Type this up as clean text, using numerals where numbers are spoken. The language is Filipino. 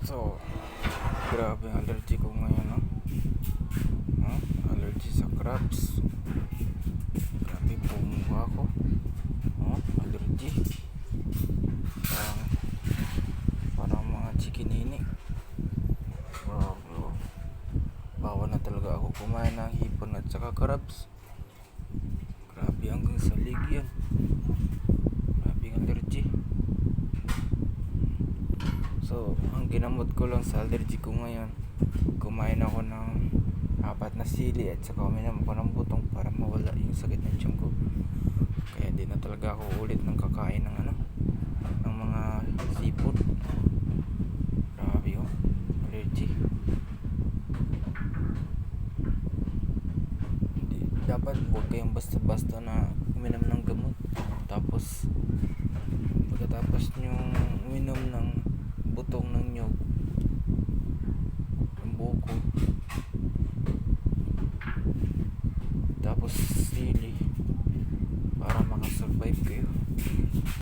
So, grabe ang allergy ko ngayon, no? Allergy sa crabs. Grabe po mukha ko. Allergy. Parang, parang mga chikinini. Grabe, oh. Bawal na talaga ako kumain ng hipon at saka crabs. Grabe hanggang sa lig yan. Grabe ang allergy. So, ang ginamot ko lang sa allergy ko ngayon, kumain ako ng 4 na sili at saka uminom ako ng butong para mawala yung sakit ng tiyan ko. Kaya di na talaga ako ulit ng kakain ng ng mga seafood. Grabe, oh, allergy. Dapat huwag kayong basta-basta na uminom ng gamot. Tapos pagkatapos nyong uminom ng butong ng nyog, ng buko, tapos sili,